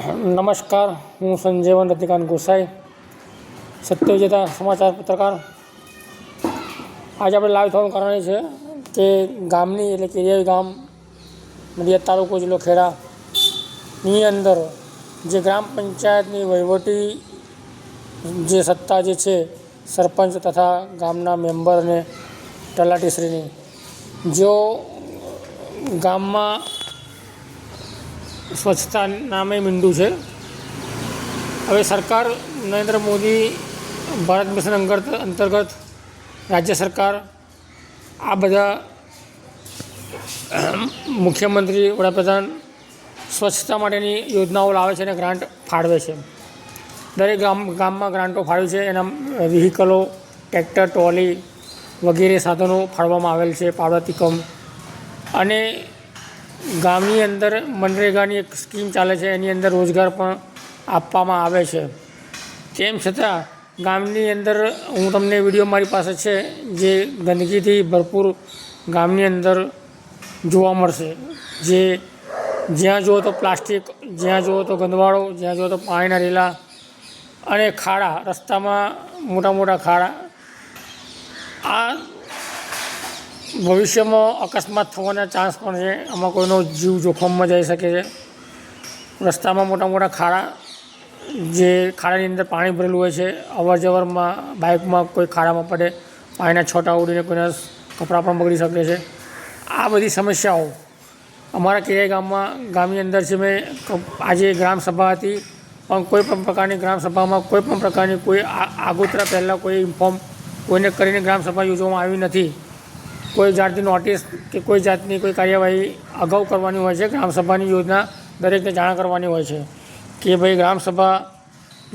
નમસ્કાર, હું સંજીવન રતિકાંત ગોસાઈ, સત્યવિજેતા સમાચાર પત્રકાર. આજે આપણે લાઈવ થવાનું કારણ એ છે કે ગામની એટલે કેરિયાવી ગામ નડિયાદ તાલુકો જિલ્લો ખેડાની અંદર જે ગ્રામ પંચાયતની વહીવટી જે સત્તા જે છે સરપંચ તથા ગામના મેમ્બર અને તલાટીશ્રીની, જેઓ ગામમાં સ્વચ્છતા નામે મીંડું છે. હવે સરકાર નરેન્દ્ર મોદી ભારત મિશન અંતર્ગત રાજ્ય સરકાર આ બધા મુખ્યમંત્રી વડાપ્રધાન સ્વચ્છતા માટેની યોજનાઓ લાવે છે અને ગ્રાન્ટ ફાળવે છે. દરેક ગામમાં ગ્રાન્ટો ફાળવી છે. એના વ્હીકલો, ટ્રેક્ટર, ટ્રોલી વગેરે સાધનો ફાળવવામાં આવેલ છે, પાવડાથી અને ગામની અંદર મનરેગાની એક સ્કીમ ચાલે છે, એની અંદર રોજગાર પણ આપવામાં આવે છે. તેમ છતાં ગામની અંદર હું તમને વિડીયો મારી પાસે છે જે ગંદકીથી ભરપૂર ગામની અંદર જોવા મળશે. જે જ્યાં જુઓ તો પ્લાસ્ટિક, જ્યાં જુઓ તો ગંદવાળો, જ્યાં જુઓ તો પાણીના રેલા અને ખાડા, રસ્તામાં મોટા મોટા ખાડા. આ ભવિષ્યમાં અકસ્માત થવાના ચાન્સ પણ છે. આમાં કોઈનો જીવ જોખમમાં જઈ શકે છે. રસ્તામાં મોટા મોટા ખાડા, જે ખાડાની અંદર પાણી ભરેલું હોય છે. અવર જવરમાં બાઇકમાં કોઈ ખાડામાં પડે, પાણીના છોટા ઉડીને કોઈના કપડાં પણ બગડી શકે છે. આ બધી સમસ્યાઓ અમારા કેરિયા ગામની અંદર છે. મેં આજે ગ્રામસભા હતી, પણ કોઈ પણ પ્રકારની ગ્રામસભામાં કોઈ પણ પ્રકારની કોઈ આગોતરા પહેલાં કોઈ ઇન્ફોર્મ કોઈને કરીને ગ્રામસભા યોજવામાં આવી નથી. કોઈ જાતની નોટિસ કે કોઈ જાતની કોઈ કાર્યવાહી અગાઉ કરવાની હોય છે. ગ્રામસભાની યોજના દરેકને જાણ કરવાની હોય છે કે ભાઈ ગ્રામસભા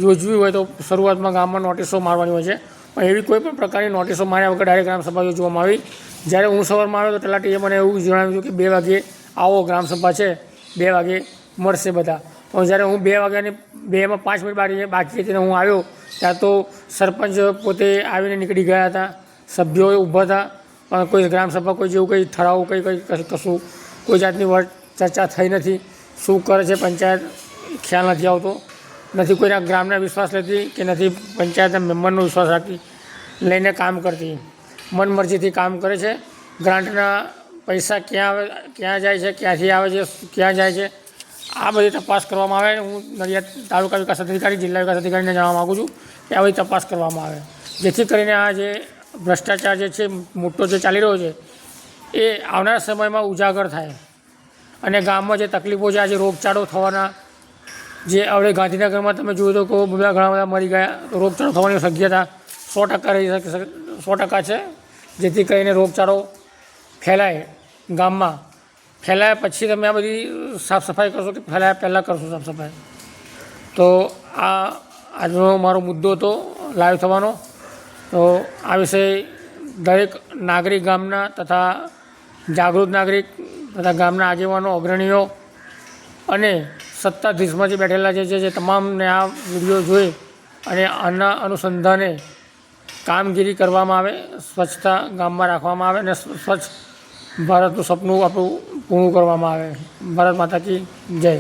યોજવી હોય તો શરૂઆતમાં ગામમાં નોટિસો મારવાની હોય છે, પણ એવી કોઈ પણ પ્રકારની નોટિસો માર્યા વગર ડાયરેક્ટ ગ્રામસભા યોજવામાં આવી. જ્યારે હું સવારમાં આવ્યો તો તલાટીએ મને એવું જણાવ્યું કે 2 વાગે આવો, ગ્રામસભા છે, 2 વાગે મળશે બધા. પણ જ્યારે હું 2 વાગ્યાની 2:05 બાકી હતી હું આવ્યો ત્યાં તો સરપંચ પોતે આવીને નીકળી ગયા હતા. સભ્યો ઊભા હતા, પણ કોઈ ગ્રામસભા કોઈ જેવું કંઈ ઠરાવ કશું કોઈ જાતની ચર્ચા થઈ નથી. શું કરે છે પંચાયત ખ્યાલ નથી આવતો. નથી કોઈના ગ્રામના વિશ્વાસ લેતી કે નથી પંચાયતના મેમ્બરનો વિશ્વાસ રાખતી, લઈને કામ કરતી. મનમરજીથી કામ કરે છે. ગ્રાન્ટના પૈસા ક્યાં જાય છે, ક્યાંથી આવે છે, ક્યાં જાય છે, આ બધી તપાસ કરવામાં આવે. હું નડિયાદ તાલુકા વિકાસ અધિકારી, જિલ્લા વિકાસ અધિકારીને જણાવવા માગું છું કે આ બધી તપાસ કરવામાં આવે, જેથી કરીને આ જે ભ્રષ્ટાચાર જે છે મોટો જે ચાલી રહ્યો છે એ આવનારા સમયમાં ઉજાગર થાય. અને ગામમાં જે તકલીફો છે, આજે રોગચાળો થવાના, જે હવે ગાંધીનગરમાં તમે જોયું તો ઘણા બધા મરી ગયા, રોગચાળો થવાની શક્યતા 100% રહી શકે, 100% છે. જેથી કરીને રોગચાળો ફેલાય ગામમાં. ફેલાયા પછી તમે આ બધી સાફ સફાઈ કરશો કે ફેલાયા પહેલાં કરશો સાફ સફાઈ? તો આ આજનો મારો મુદ્દો હતો લાઈવ થવાનો. તો આ વિષય દરેક નાગરિક ગામના તથા જાગૃત નાગરિક તથા ગામના આગેવાનો, અગ્રણીઓ અને સત્તાધીશમાં જે બેઠેલા જે તમામને આ વિડીયો જોઈ અને આના અનુસંધાને કામગીરી કરવામાં આવે, સ્વચ્છતા ગામમાં રાખવામાં આવે અને સ્વચ્છ ભારતનું સપનું આપણું પૂર્ણ કરવામાં આવે. ભારત માતા કી જય.